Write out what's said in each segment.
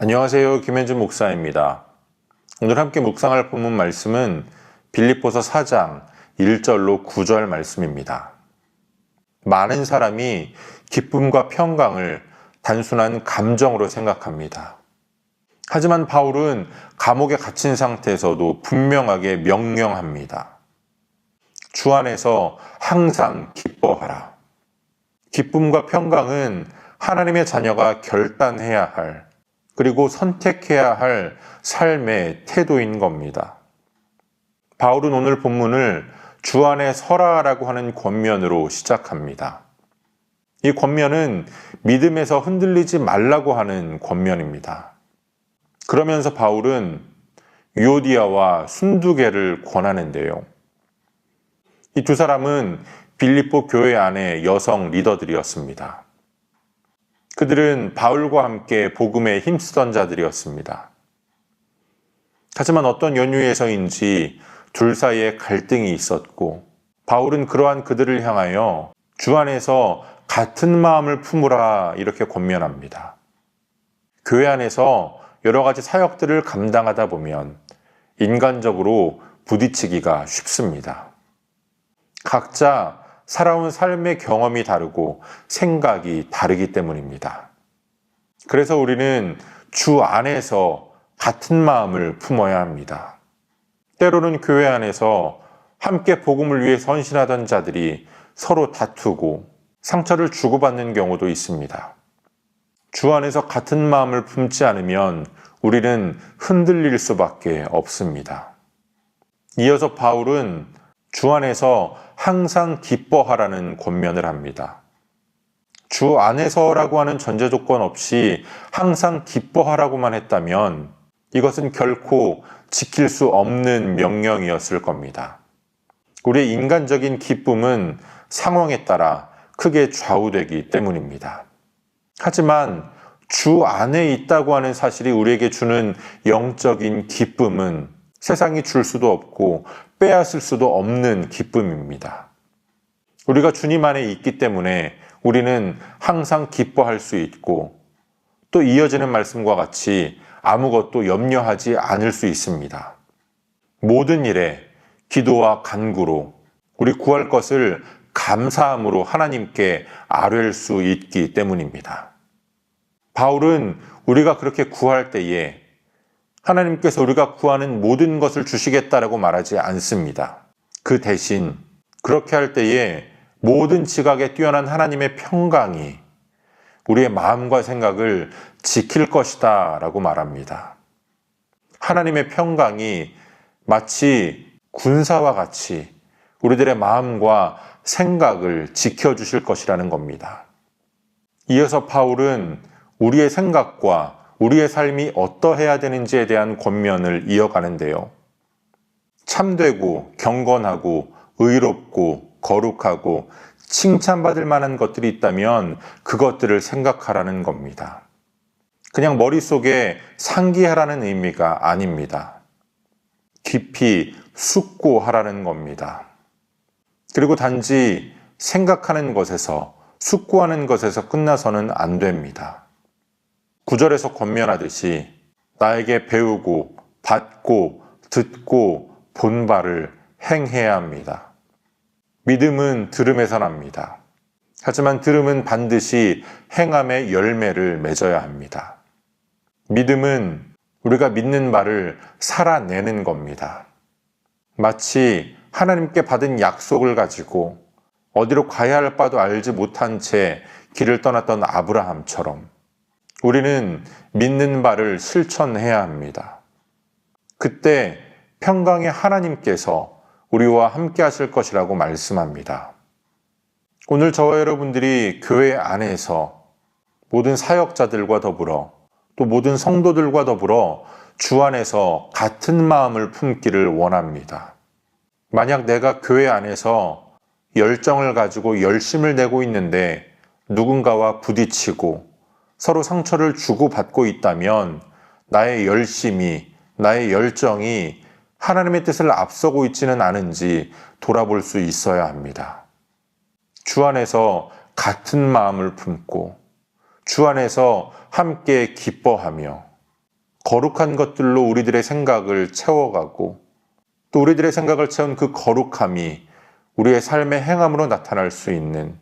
안녕하세요. 김현준 목사입니다. 오늘 함께 묵상할 본문 말씀은 빌립보서 4장 1절로 9절 말씀입니다. 많은 사람이 기쁨과 평강을 단순한 감정으로 생각합니다. 하지만 바울은 감옥에 갇힌 상태에서도 분명하게 명령합니다. 주 안에서 항상 기뻐하라. 기쁨과 평강은 하나님의 자녀가 결단해야 할, 그리고 선택해야 할 삶의 태도인 겁니다. 바울은 오늘 본문을 주 안에 서라라고 하는 권면으로 시작합니다. 이 권면은 믿음에서 흔들리지 말라고 하는 권면입니다. 그러면서 바울은 유오디아와 순두개를 권하는데요. 이 두 사람은 빌립보 교회 안의 여성 리더들이었습니다. 그들은 바울과 함께 복음에 힘쓰던 자들이었습니다. 하지만 어떤 연유에서인지 둘 사이에 갈등이 있었고, 바울은 그러한 그들을 향하여 주 안에서 같은 마음을 품으라 이렇게 권면합니다. 교회 안에서 여러 가지 사역들을 감당하다 보면 인간적으로 부딪히기가 쉽습니다. 각자 살아온 삶의 경험이 다르고 생각이 다르기 때문입니다. 그래서 우리는 주 안에서 같은 마음을 품어야 합니다. 때로는 교회 안에서 함께 복음을 위해 헌신하던 자들이 서로 다투고 상처를 주고받는 경우도 있습니다. 주 안에서 같은 마음을 품지 않으면 우리는 흔들릴 수밖에 없습니다. 이어서 바울은 주 안에서 항상 기뻐하라는 권면을 합니다. 주 안에서라고 하는 전제 조건 없이 항상 기뻐하라고만 했다면 이것은 결코 지킬 수 없는 명령이었을 겁니다. 우리의 인간적인 기쁨은 상황에 따라 크게 좌우되기 때문입니다. 하지만 주 안에 있다고 하는 사실이 우리에게 주는 영적인 기쁨은 세상이 줄 수도 없고 빼앗을 수도 없는 기쁨입니다. 우리가 주님 안에 있기 때문에 우리는 항상 기뻐할 수 있고, 또 이어지는 말씀과 같이 아무것도 염려하지 않을 수 있습니다. 모든 일에 기도와 간구로 우리 구할 것을 감사함으로 하나님께 아뢰일 수 있기 때문입니다. 바울은 우리가 그렇게 구할 때에 하나님께서 우리가 구하는 모든 것을 주시겠다라고 말하지 않습니다. 그 대신 그렇게 할 때에 모든 지각에 뛰어난 하나님의 평강이 우리의 마음과 생각을 지킬 것이다 라고 말합니다. 하나님의 평강이 마치 군사와 같이 우리들의 마음과 생각을 지켜주실 것이라는 겁니다. 이어서 바울은 우리의 생각과 우리의 삶이 어떠해야 되는지에 대한 권면을 이어가는데요. 참되고 경건하고 의롭고 거룩하고 칭찬받을 만한 것들이 있다면 그것들을 생각하라는 겁니다. 그냥 머릿속에 상기하라는 의미가 아닙니다. 깊이 숙고하라는 겁니다. 그리고 단지 생각하는 것에서, 숙고하는 것에서 끝나서는 안 됩니다. 9절에서 권면하듯이 나에게 배우고 받고 듣고 본 바를 행해야 합니다. 믿음은 들음에서 납니다. 하지만 들음은 반드시 행함의 열매를 맺어야 합니다. 믿음은 우리가 믿는 바를 살아내는 겁니다. 마치 하나님께 받은 약속을 가지고 어디로 가야 할 바도 알지 못한 채 길을 떠났던 아브라함처럼 우리는 믿는 바를 실천해야 합니다. 그때 평강의 하나님께서 우리와 함께 하실 것이라고 말씀합니다. 오늘 저와 여러분들이 교회 안에서 모든 사역자들과 더불어 또 모든 성도들과 더불어 주 안에서 같은 마음을 품기를 원합니다. 만약 내가 교회 안에서 열정을 가지고 열심을 내고 있는데 누군가와 부딪히고 서로 상처를 주고받고 있다면 나의 열심이, 나의 열정이 하나님의 뜻을 앞서고 있지는 않은지 돌아볼 수 있어야 합니다. 주 안에서 같은 마음을 품고 주 안에서 함께 기뻐하며 거룩한 것들로 우리들의 생각을 채워가고 또 우리들의 생각을 채운 그 거룩함이 우리의 삶의 행함으로 나타날 수 있는,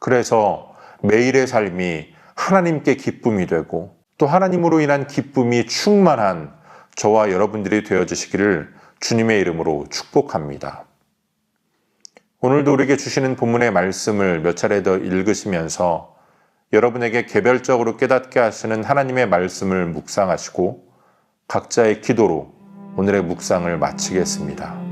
그래서 매일의 삶이 하나님께 기쁨이 되고 또 하나님으로 인한 기쁨이 충만한 저와 여러분들이 되어주시기를 주님의 이름으로 축복합니다. 오늘도 우리에게 주시는 본문의 말씀을 몇 차례 더 읽으시면서 여러분에게 개별적으로 깨닫게 하시는 하나님의 말씀을 묵상하시고 각자의 기도로 오늘의 묵상을 마치겠습니다.